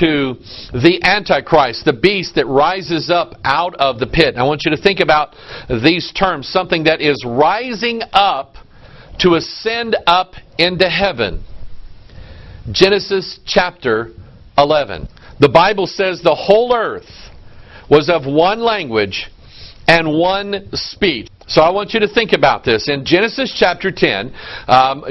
to the Antichrist, the beast that rises up out of the pit. And I want you to think about these terms, something that is rising up to ascend up into heaven. Genesis chapter 11. The Bible says the whole earth was of one language and one speech. So I want you to think about this. In Genesis chapter 10,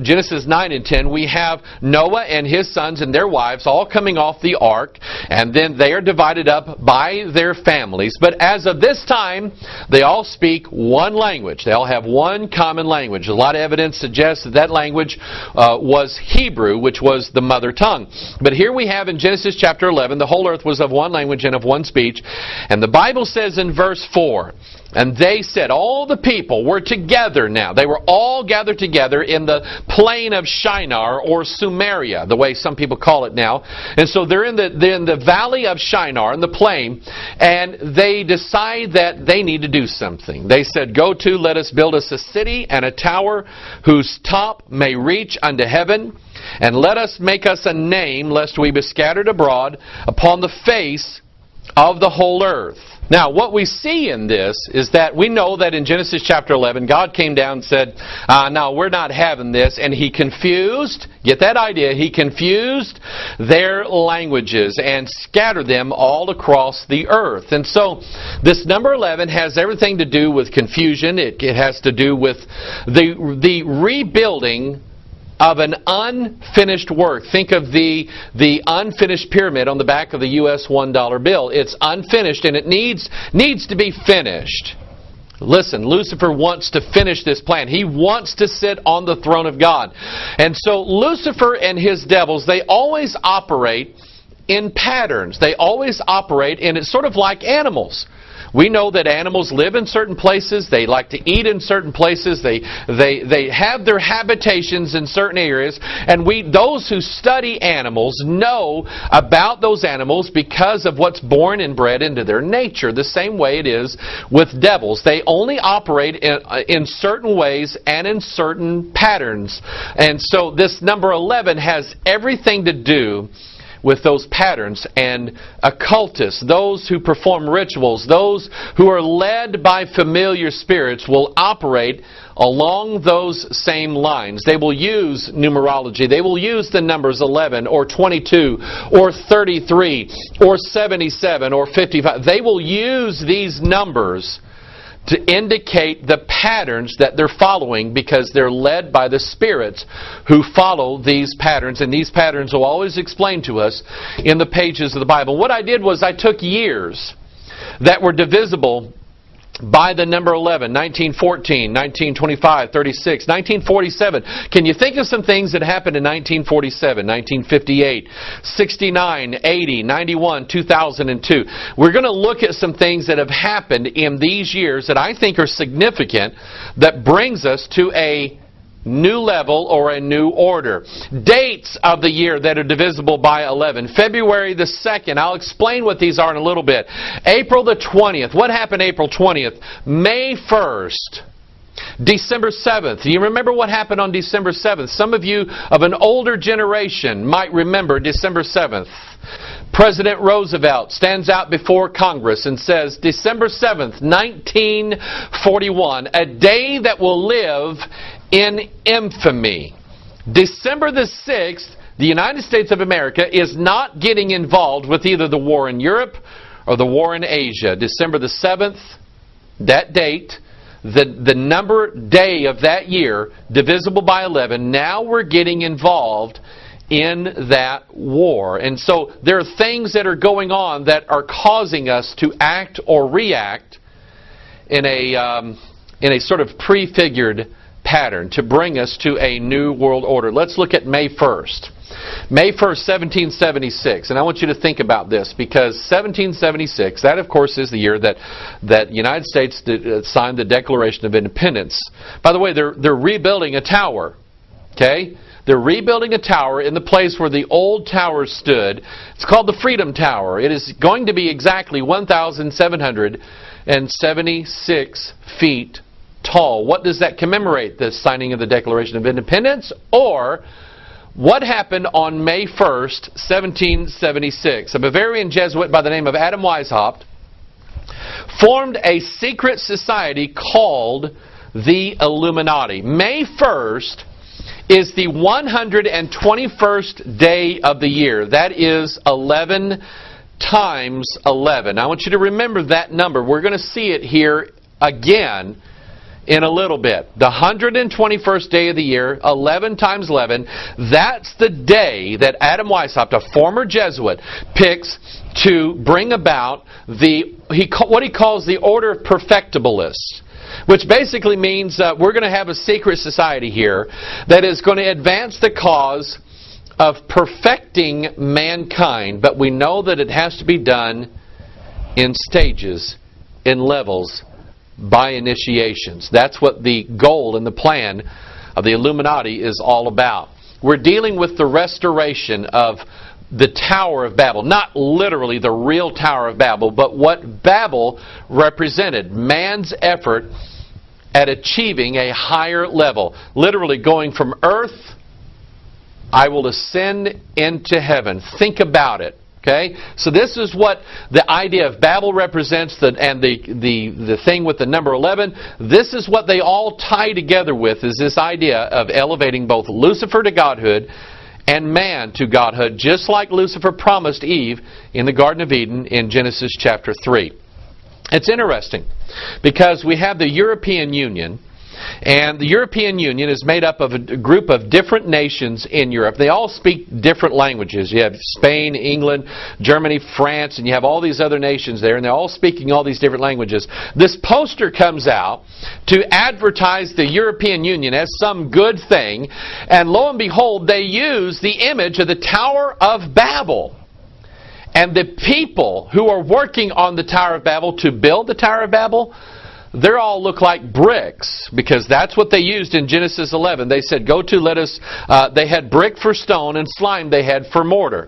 Genesis 9 and 10, we have Noah and his sons and their wives all coming off the ark, and then they are divided up by their families. But as of this time, they all speak one language. They all have one common language. A lot of evidence suggests that that language was Hebrew, which was the mother tongue. But here we have in Genesis chapter 11, the whole earth was of one language and of one speech. And the Bible says in verse 4, and they said, all the people were together now. They were all gathered together in the plain of Shinar, or Sumeria, the way some people call it now. And so they're in the valley of Shinar, in the plain, and they decide that they need to do something. They said, go to, let us build us a city and a tower whose top may reach unto heaven, and let us make us a name, lest we be scattered abroad upon the face of the whole earth. Now, what we see in this is that we know that in Genesis chapter 11, God came down and said, no, we're not having this. And He confused, get that idea, He confused their languages and scattered them all across the earth. And so, this number 11 has everything to do with confusion. It has to do with the rebuilding of an unfinished work. Think of the unfinished pyramid on the back of the U.S. $1 bill. It's unfinished and it needs to be finished. Listen, Lucifer wants to finish this plan. He wants to sit on the throne of God. And so Lucifer and his devils, they always operate in patterns. They always operate, and it's sort of like animals. We know that animals live in certain places. They like to eat in certain places. They have their habitations in certain areas. And those who study animals know about those animals because of what's born and bred into their nature. The same way it is with devils. They only operate in certain ways and in certain patterns. And so this number 11 has everything to do with those patterns. And occultists, those who perform rituals, those who are led by familiar spirits will operate along those same lines. They will use numerology. They will use the numbers 11 or 22 or 33 or 77 or 55. They will use these numbers to indicate the patterns that they're following, because they're led by the spirits who follow these patterns. And these patterns will always explain to us in the pages of the Bible. What I did was I took years that were divisible by the number 11, 1914, 1925, 36, 1947. Can you think of some things that happened in 1947, 1958, 69, 80, 91, 2002? We're going to look at some things that have happened in these years that I think are significant, that brings us to a new level or a new order. Dates of the year that are divisible by 11. February the 2nd. I'll explain what these are in a little bit. April the 20th. What happened April 20th? May 1st. December 7th. Do you remember what happened on December 7th? Some of you of an older generation might remember December 7th. President Roosevelt stands out before Congress and says, December 7th, 1941, a day that will live in infamy. December the 6th, the United States of America is not getting involved with either the war in Europe or the war in Asia. December the 7th, that date, the number day of that year, divisible by 11, now we're getting involved in that war. And so there are things that are going on that are causing us to act or react in a sort of prefigured pattern to bring us to a new world order. Let's look at May 1st. May 1st, 1776. And I want you to think about this, because 1776, that of course is the year that the United States signed the Declaration of Independence. By the way, they're rebuilding a tower. Okay? They're rebuilding a tower in the place where the old tower stood. It's called the Freedom Tower. It is going to be exactly 1,776 feet tall. What does that commemorate? The signing of the Declaration of Independence, or What happened on May 1st, 1776? A Bavarian Jesuit by the name of Adam Weishaupt formed a secret society called the Illuminati. May 1st is the 121st day of the year. That is 11 times 11. I want you to remember that number. We're going to see it here again in a little bit. The 121st day of the year, 11 times 11, that's the day that Adam Weishaupt, a former Jesuit, picks to bring about what he calls the Order of Perfectibilists, which basically means we're going to have a secret society here that is going to advance the cause of perfecting mankind, but we know that it has to be done in stages, in levels, by initiations. That's what the goal and the plan of the Illuminati is all about. We're dealing with the restoration of the Tower of Babel. Not literally the real Tower of Babel, but what Babel represented. Man's effort at achieving a higher level. Literally going from earth, I will ascend into heaven. Think about it. Okay? So this is what the idea of Babel represents, and the thing with the number 11. This is what they all tie together with, is this idea of elevating both Lucifer to godhood and man to godhood, just like Lucifer promised Eve in the Garden of Eden in Genesis chapter 3. It's interesting because we have the European Union, and the European Union is made up of a group of different nations in Europe. They all speak different languages. You have Spain, England, Germany, France, and you have all these other nations there, and they're all speaking all these different languages. This poster comes out to advertise the European Union as some good thing, and lo and behold, they use the image of the Tower of Babel. And the people who are working on the Tower of Babel to build the Tower of Babel, they all look like bricks, because that's what they used in Genesis 11. They said, they had brick for stone and slime they had for mortar.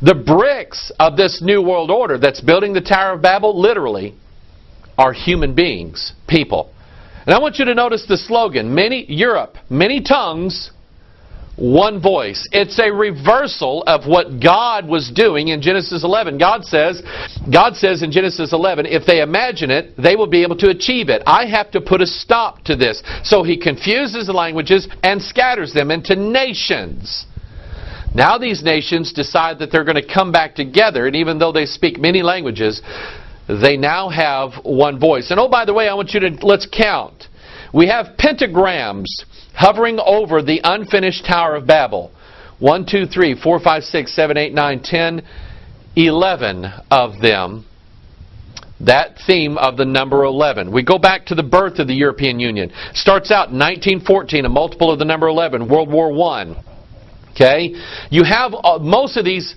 The bricks of this new world order that's building the Tower of Babel, literally, are human beings, people. And I want you to notice the slogan, Europe, many tongues, one voice. It's a reversal of what God was doing in Genesis 11. God says in Genesis 11, if they imagine it, they will be able to achieve it. I have to put a stop to this. So He confuses the languages and scatters them into nations. Now these nations decide that they're going to come back together, and even though they speak many languages, they now have one voice. And oh, by the way, let's count. We have pentagrams hovering over the unfinished Tower of Babel. 1, 2, 3, 4, 5, 6, 7, 8, 9, 10, 11 of them. That theme of the number 11. We go back to the birth of the European Union. Starts out in 1914, a multiple of the number 11, World War I. Okay, you have most of these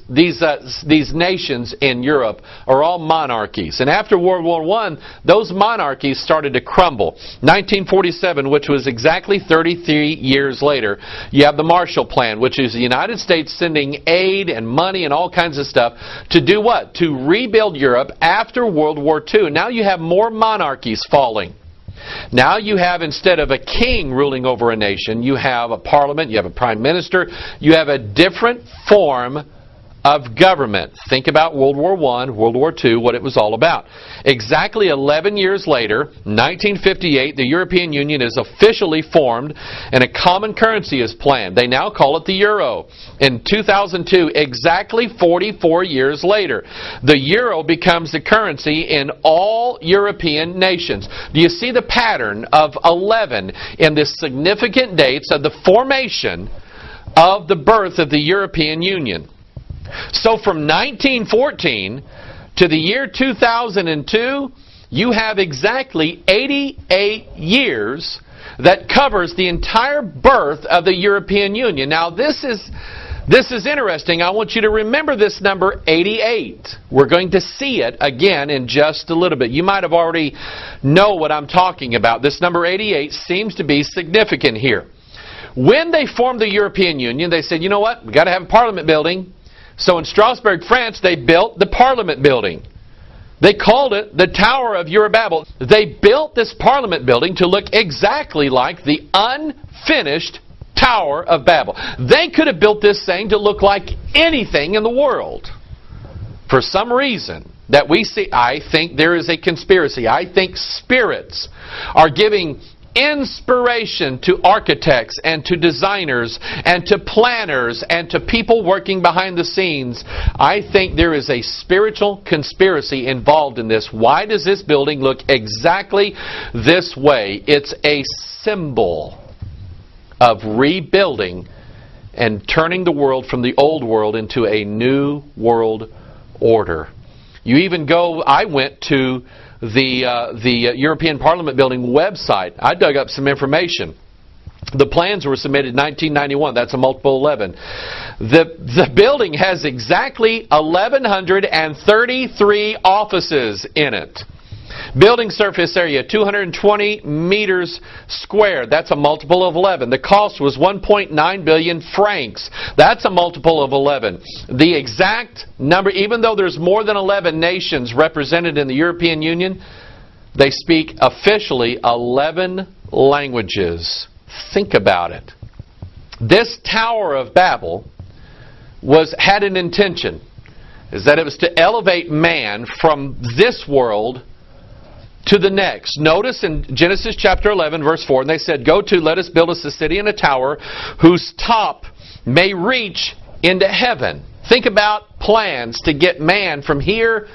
nations in Europe are all monarchies, and after World War I, those monarchies started to crumble. 1947, which was exactly 33 years later, you have the Marshall Plan, which is the United States sending aid and money and all kinds of stuff to do what? To rebuild Europe after World War II. Now you have more monarchies falling. Now you have, instead of a king ruling over a nation, you have a parliament, you have a prime minister, you have a different form of government. Think about World War I, World War II, what it was all about. Exactly 11 years later, 1958, the European Union is officially formed and a common currency is planned. They now call it the euro. In 2002, exactly 44 years later, the euro becomes the currency in all European nations. Do you see the pattern of 11 in the significant dates of the formation of the birth of the European Union? So from 1914 to the year 2002, you have exactly 88 years that covers the entire birth of the European Union. Now this is interesting. I want you to remember this number 88. We're going to see it again in just a little bit. You might have already know what I'm talking about. This number 88 seems to be significant here. When they formed the European Union, they said, you know what, we've got to have a parliament building. So in Strasbourg, France, they built the Parliament building. They called it the Tower of Babel. They built this Parliament building to look exactly like the unfinished Tower of Babel. They could have built this thing to look like anything in the world. For some reason that we see, I think there is a conspiracy. I think spirits are giving inspiration to architects and to designers and to planners and to people working behind the scenes. I think there is a spiritual conspiracy involved in this. Why does this building look exactly this way? It's a symbol of rebuilding and turning the world from the old world into a new world order. You even go, I went to the European Parliament building website. I dug up some information. The plans were submitted in 1991. That's a multiple 11. The building has exactly 1,133 offices in it. Building surface area, 220 meters square. That's a multiple of 11. The cost was 1.9 billion francs. That's a multiple of 11. The exact number, even though there's more than 11 nations represented in the European Union, they speak officially 11 languages. Think about it. This Tower of Babel had an intention, is that it was to elevate man from this world to the next. Notice in Genesis chapter 11, verse 4, and they said, "Go to, let us build us a city and a tower whose top may reach into heaven." Think about plans to get man from here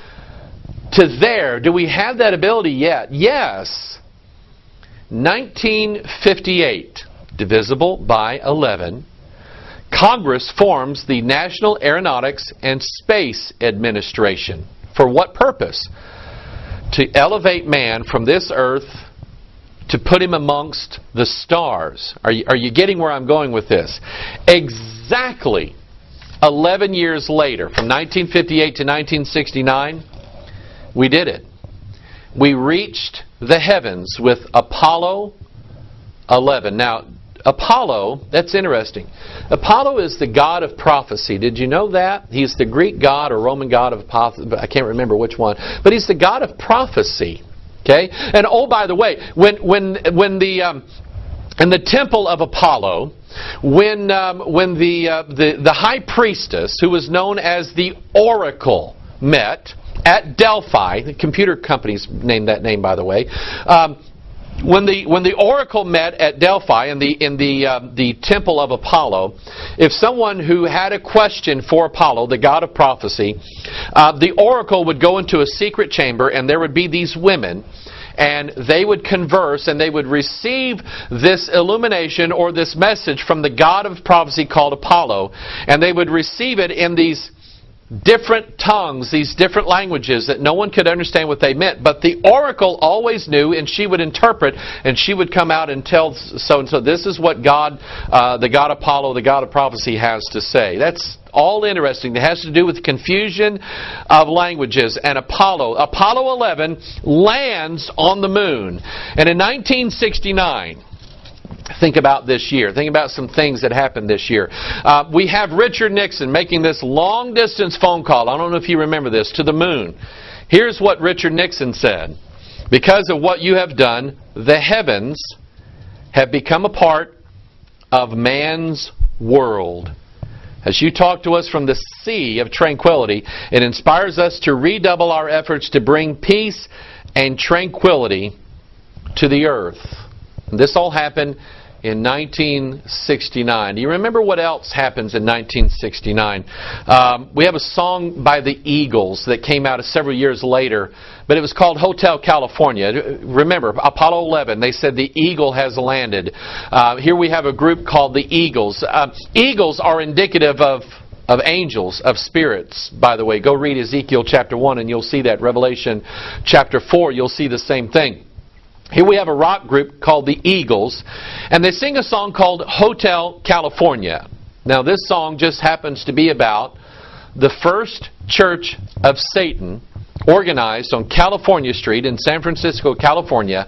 to there. Do we have that ability yet? Yes. 1958, divisible by 11, Congress forms the National Aeronautics and Space Administration. For what purpose? To elevate man from this earth to put him amongst the stars. Are you getting where I'm going with this? Exactly 11 years later, from 1958 to 1969, we did it. We reached the heavens with Apollo 11. Now, Apollo, that's interesting. Apollo is the god of prophecy. Did you know that? He's the Greek god or Roman god of prophecy. I can't remember which one. But he's the god of prophecy. Okay? And oh, by the way, when the in the temple of Apollo, when the high priestess, who was known as the Oracle, met at Delphi, the computer companies named that name, by the way. When the oracle met at Delphi in the temple of Apollo, if someone who had a question for Apollo, the god of prophecy, the oracle would go into a secret chamber, and there would be these women, and they would converse, and they would receive this illumination or this message from the god of prophecy called Apollo, and they would receive it in these different tongues, these different languages that no one could understand what they meant. But the oracle always knew, and she would interpret, and she would come out and tell so-and-so, this is what God, the god Apollo, the god of prophecy, has to say. That's all interesting. It has to do with confusion of languages. And Apollo 11 lands on the moon. And in 1969, think about this year. Think about some things that happened this year. We have Richard Nixon making this long-distance phone call. I don't know if you remember this, to the moon. Here's what Richard Nixon said. "Because of what you have done, the heavens have become a part of man's world. As you talk to us from the sea of tranquility, it inspires us to redouble our efforts to bring peace and tranquility to the earth." And this all happened in 1969. Do you remember what else happens in 1969? We have a song by the Eagles that came out several years later, but it was called Hotel California. Remember, Apollo 11, they said the eagle has landed. Here we have a group called the Eagles. Eagles are indicative of angels, of spirits, by the way. Go read Ezekiel chapter 1 and you'll see that. Revelation chapter 4, you'll see the same thing. Here we have a rock group called the Eagles, and they sing a song called Hotel California. Now this song just happens to be about the first church of Satan organized on California Street in San Francisco, California,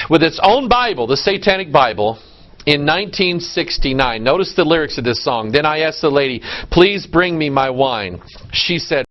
with its own Bible, the Satanic Bible, in 1969. Notice the lyrics of this song. "Then I asked the lady, 'Please bring me my wine.' She said,